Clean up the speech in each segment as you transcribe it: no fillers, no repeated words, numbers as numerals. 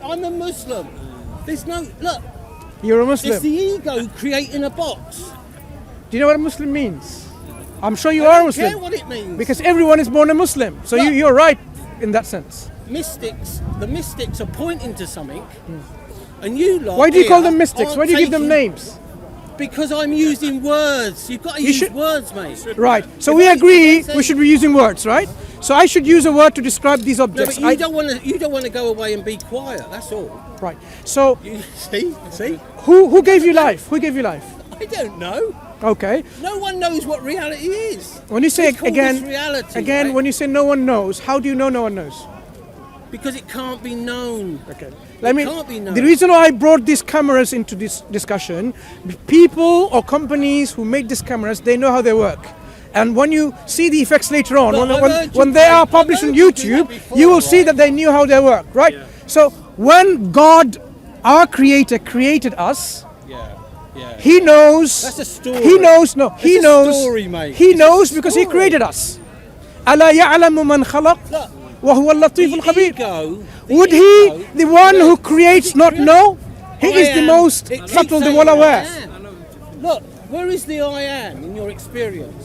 I'm a Muslim. There's no, look, You're a Muslim. it's the ego creating a box. Do you know what a Muslim means? I'm sure you I are a don't Muslim. care what it means. Because everyone is born a Muslim. So Look. you're right in that sense. the mystics are pointing to something, and you lot Why do you call here them mystics? aren't Why do you give them taking- names? Because I'm using words. You've got to You use should- words, mate. Right. So If we I- agree if I say- we should be using words, right? So I should use a word to describe these No, objects. but you don't want to. You don't want to go away and be quiet. That's all. Right. So You see. who gave you life? Who gave you life? I don't know. Okay. No one knows what reality is. When you say We call again, this reality, again, right? when you say no one knows, how do you know no one knows? Because it can't be known. Okay. can't be known. The reason why I brought these cameras into this discussion, people or companies who make these cameras, they know how they work. And when you see the effects later on, But I've heard when you they say- are I've published on heard you do that YouTube, before, you will see right? that they knew how they work, right? Yeah. So when God, our Creator, created us, Yeah. He knows. That's a story. He knows. No, He It's a knows. story, mate. He It's a knows because He story. created us. ألا يعلم من خلق Look, وهو اللطيف the الخبير. ego, Would ego He, the one who creates, not creates- know? He I is the am- most it keeps subtle, the saying well I aware. am. Look, where is the I am in your experience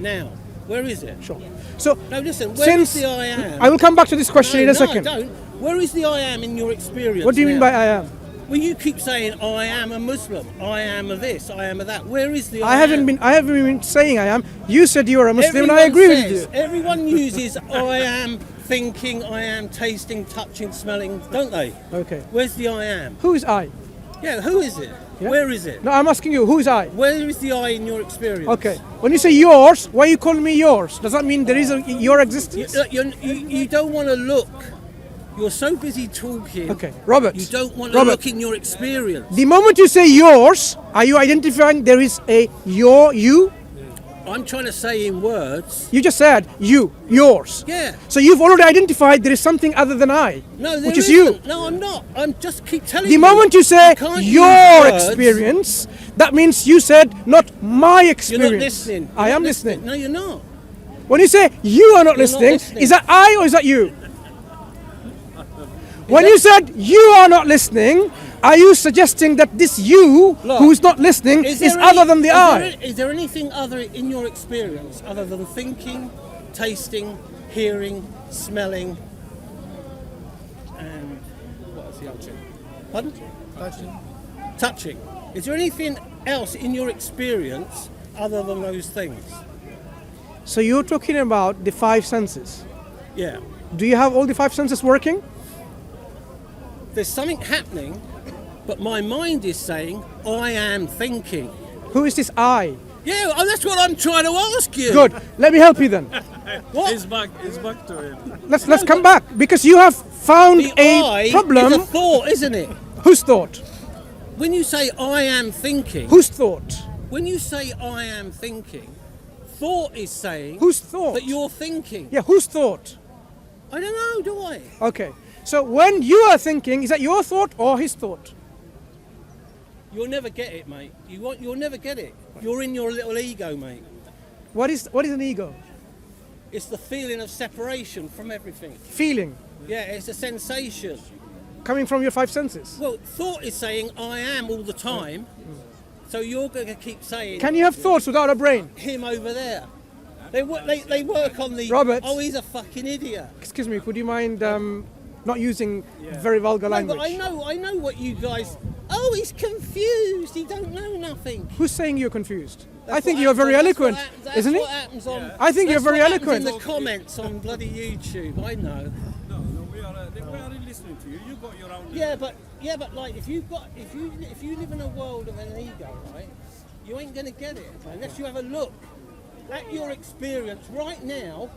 now? Where is it? Sure. So, No, listen. Where is since the I am? I will come back to this question in a second. No, don't. Where is the I am in your experience? What do you mean now? by I am? Well, you keep saying I am a Muslim. I am a this. I am a that. Where is the I haven't been saying I am. You said you are a Muslim, and I agree with you. Everyone uses I am thinking, I am tasting, touching, smelling, don't they? Okay. Where's the I am? Who is I? Yeah, who is it? Yeah. Where is it? No, I'm asking you. Who is I? Where is the I in your experience? Okay. When you say yours, why you call me yours? Does that mean there is your existence? You don't want to look. You're so busy talking. Okay, Robert. You don't want to Robert. look in your experience. The moment you say yours, are you identifying there is a you? I'm trying to say in words. You just said yours. Yeah. So you've already identified there is something other than I, No, there which is isn't. you. No, I'm not. I'm just keep telling The you. moment you say can't use your words. experience, that means you said not my You're experience. not listening. I You're am not listening. No, you're not. When you say you are not You're not listening, listening. is that I or is that you? When you said you are not listening, are you suggesting that this you Look, who is not listening is there other any- than the is I? there- Is there anything other in your experience other than thinking, tasting, hearing, smelling, and what was the other two? Pardon? Touching. Is there anything else in your experience other than those things? So you're talking about the five senses. Yeah. Do you have all the five senses working? There's something happening, but my mind is saying, I am thinking. Who is this I? Yeah, oh, that's what I'm trying to ask you. Good. Let me help you then. What? It's back to it. Let's come back because you have found The a I problem. is a thought, isn't it? Whose thought? When you say I am thinking, Whose thought? when you say I am thinking, thought is saying Whose thought? that you're thinking. Yeah, whose thought? I don't know, do I? Okay. So when you are thinking, is that your thought or his thought? You'll never get it, mate. You'll never get it. You're in your little ego, mate. What is an ego? It's the feeling of separation from everything. Feeling Yeah, it's a sensation. coming from your five senses. Well, thought is saying I am all the time. So you're going to keep saying Can you have thoughts without a brain? him over there. They work on the Robert. Oh, he's a fucking idiot. Excuse me, could you mind not using very vulgar No, language? but I know what you guys. Oh, he's confused. He don't know nothing. Who's saying you're confused? I That's think what you're very happens- eloquent, that's isn't what it? happens on. I think you're that's very what happens eloquent. in the comments on bloody YouTube. I know. No, we are listening to you. You got your own. Yeah, but like if you live in a world of an ego, right? You ain't gonna get it unless you have a look at your experience right now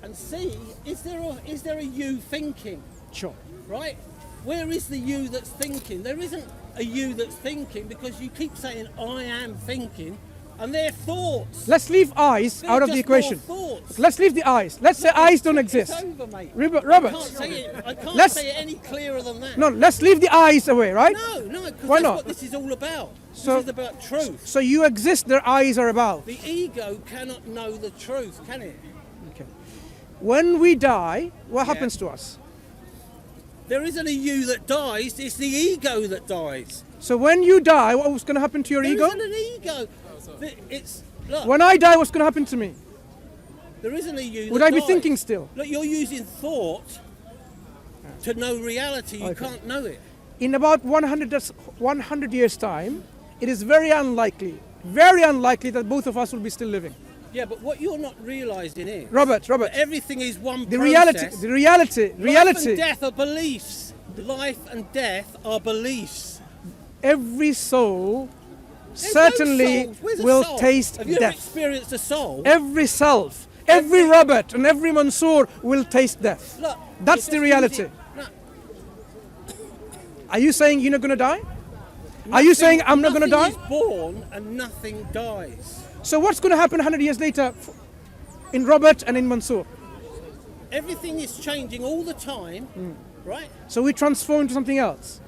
and see is there a you thinking, Sure. right? Where is the you that's thinking? There isn't a you that's thinking because you keep saying I am thinking, and they're thoughts. Let's leave eyes They're out of the just more equation. thoughts. Let's leave the eyes. Let's say eyes don't exist. It's over, mate. Robert. I can't Let's- say it any clearer than that. No, let's leave the eyes away, right? No, because Why that's not? what this is all about. So- This is about truth. So you exist, their eyes are about. The ego cannot know the truth, can it? Okay. When we die, what happens to us? There isn't a you that dies, it's the ego that dies. So when you die, what's going to happen to your There ego? isn't an ego. It's, look, When I die, what's going to happen to me? there isn't a you Would that I be dies. thinking still? Look, you're using thought to know reality. You Okay. can't know it. In about 100 years' time, it is very unlikely that both of us will be still living. Yeah, but what you're not realising is Robert, that everything is one the process. reality. Life and death are beliefs. Life and death are beliefs. Every soul There's certainly no souls. Where's a will soul? taste Have you ever death. experienced a soul? Every self, every Robert and every Mansur will taste death. Look, That's you're the just reality. using- no, Are you saying you're not going to die? Are you saying I'm not going to die? Nothing is born and nothing dies. So what's going to happen 100 years later in Robert and in Mansur? Everything is changing all the time, right? So we transform into something else.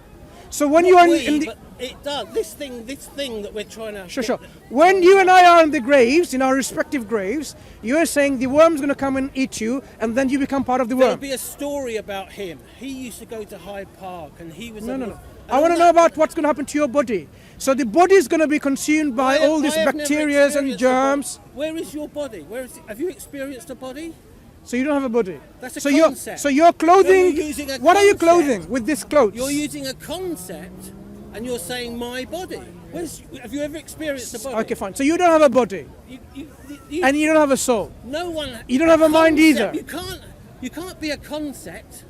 So when you are in the... But it does. This thing that we're trying to... Sure. When you and I are in the graves, in our respective graves, you're saying the worm's going to come and eat you, and then you become part of the There'll worm. be a story about him. He used to go to Hyde Park, and he was... No. I want to know about what's going to happen to your body. So the body is going to be consumed by all these bacteria and germs. Where is your body? Have you experienced a body? So you don't have a body. That's a so concept. So you're clothing. You're using a What are you concept. clothing with this clothes? You're using a concept, and you're saying my body. Have you ever experienced a body? Okay, fine. So you don't have a body, and you don't have a soul. No one. You don't have a mind concept. either. You can't be a concept,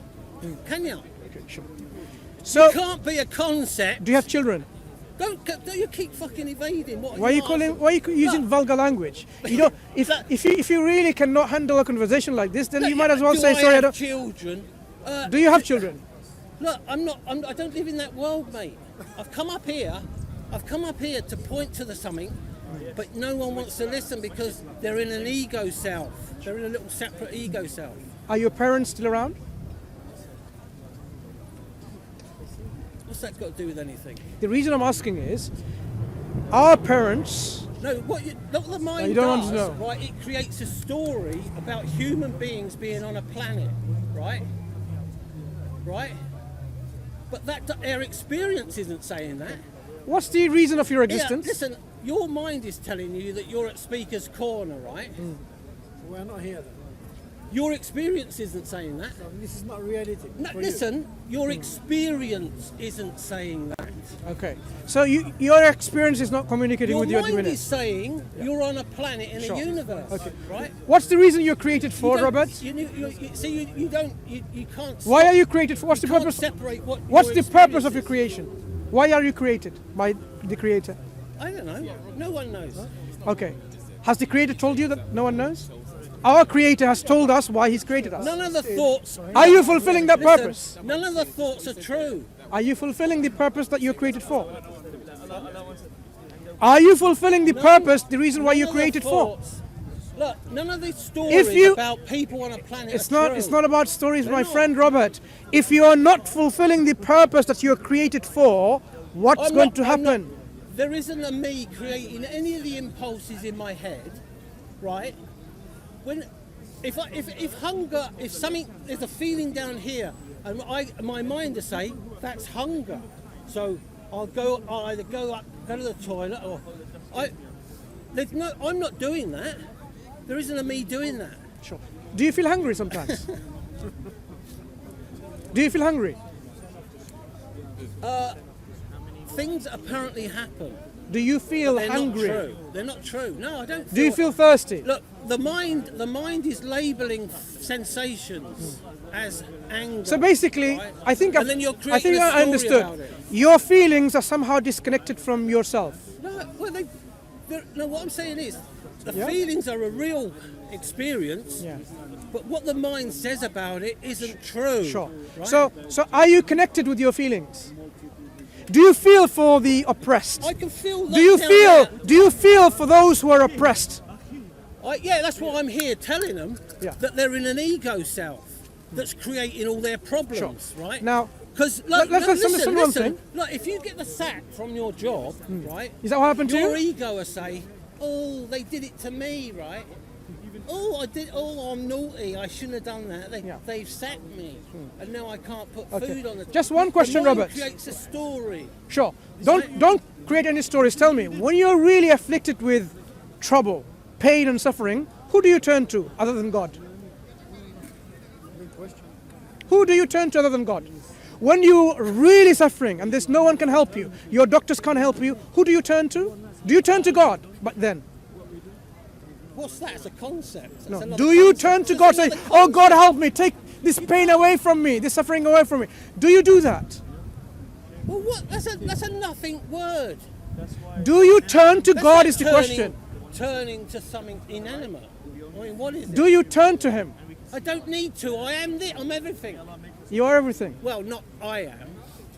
can you? Okay, sure. So You can't be a concept. do you have children? Don't you keep fucking evading? Why are you using vulgar language? You don't. If you really cannot handle a conversation like this, then you might as well say sorry. I don't. Children. Do you have children? Look, I don't live in that world, mate. I've come up here to point to something, but no one wants to listen because they're in an ego self. They're in a little separate ego self. Are your parents still around? What's that got to do with anything? The reason I'm asking is, our parents. No, what the mind you don't does, want to know. right? It creates a story about human beings being on a planet, right? Right? But their experience isn't saying that. What's the reason of your Yeah, existence? listen, your mind is telling you that you're at Speaker's Corner, right? We're not here then. Your experience isn't saying that. So this is not reality. No, for you. listen, your experience isn't saying that. Okay. So your experience is not communicating Your with your mind divinity. is saying you're on a planet in Sure. a universe, Okay. right? What's the reason you're created You for, don't- Robert? You can't. Why are you created for? What's the you can't purpose? separate what. What's your the purpose of your experience is. creation? Why are you created by the Creator? I don't know. No one knows. Okay. Has the Creator told you that no one knows? Our Creator has told us why He's created us. None of the thoughts. Are you fulfilling that Listen, purpose? none of the thoughts are true. Are you fulfilling the purpose that you're created for? Are you fulfilling the purpose, the reason why None you're of the created for? thoughts- Look, none of these stories about people on a planet It's are not. true. It's not about stories, my not. friend Robert. If you are not fulfilling the purpose that you're created for, what's I'm going not- to I'm not- happen? There isn't a me creating any of the impulses in my head, right? If hunger, if something, there's a feeling down here, and my mind is saying that's hunger, so I'll either go to the toilet, or I'm not doing that. There isn't a me doing that. Sure. Do you feel hungry sometimes? Do you feel hungry? Things apparently happen. Do you feel They're hungry? not true. They're not true. No, I don't. Do you feel thirsty? Look, the mind is labelling sensations as anger. So basically, right? I think And then you're creating a I story understood. about it. Your feelings are somehow disconnected from yourself. No, well, no. What I'm saying is, the Yeah. feelings are a real experience. Yeah. But what the mind says about it isn't true. Sure. Right? So are you connected with your feelings? Do you feel for the oppressed? I can feel. Do you down feel? there. Do you feel for those who are oppressed? Yeah, that's why I'm here telling them Yeah. that they're in an ego self that's creating all their problems, right? Now, because let's understand one thing. Look, if you get the sack from your job, right? is that what happened to Your you? ego will say, "Oh, they did it to me," right? oh, I did. Oh, I'm naughty. I shouldn't have done that. Yeah. They've sacked me, and now I can't put Okay. food on the. Just one question, the mind Robert. creates a story. Sure. Don't create any stories. Tell me, when you're really afflicted with trouble, pain and suffering, who do you turn to other than God? Who do you turn to other than God? When you're really suffering and there's no one can help you, your doctors can't help you, who do you turn to? Do you turn to God? But then, What's that? It's a concept. That's no. another Do you concept. turn to That's God, say, another "Oh God, concept. help me, take this pain away from me, this suffering away from me"? Do you do that? Well, what? That's a nothing word. Do you turn to That's God? like Is the turning- question. Turning to something inanimate. I mean, what is it? Do you turn to Him? I don't need to. I am this. I'm everything. You are everything, Well, not I am.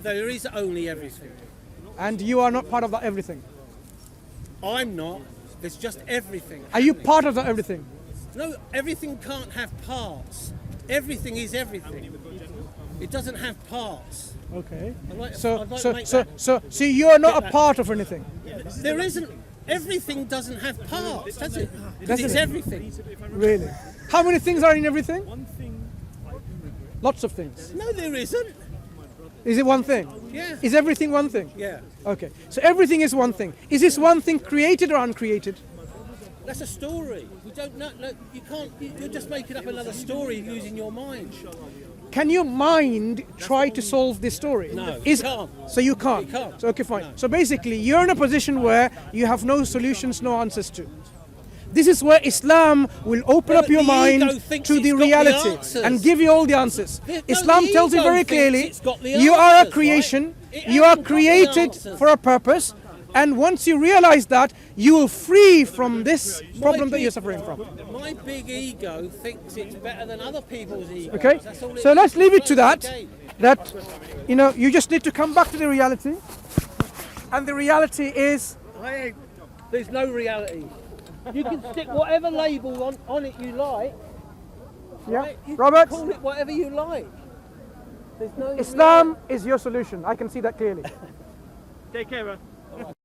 There is only everything. and you are not part of that everything. I'm not. There's just everything. Are you happening. part of that everything? No, everything can't have parts. Everything is everything. It doesn't have parts. Okay. I'd like- So, I'd like so, to make so, that- so, so you're not a that- part of anything. There isn't. Everything doesn't have parts, does it? Doesn't It's it? everything. Really? How many things are in everything? Lots of things. No, there isn't. Is it one thing? Yeah. Is everything one thing? Yeah. Okay. So everything is one thing. Is this one thing created or uncreated? That's a story. You don't know. No, you can't. You're just making up another story using your mind. Can your mind try to solve this story? No, you can't. So you can't. You can't. So, okay, fine. No. So basically, you're in a position where you have no solutions, no answers to. This is where Islam will open No, up your but the ego mind thinks to it's the got the reality answers. and give you all the answers. No, Islam the tells you ego very thinks clearly, it's got the you are a answers, creation, right? It you are hasn't got the created answers. for a purpose, and once you realize that, you will free from this problem that big- you're suffering from. My big ego thinks it's better than other people's egos. Okay? That's all it So is. let's leave it to That's that. the game. That, you just need to come back to the reality. And the reality is, There's no reality. You can stick whatever label on it you like. yeah, Right? You Robert, can call it whatever you like. There's no Islam is your solution. I can see that clearly. Take care, man.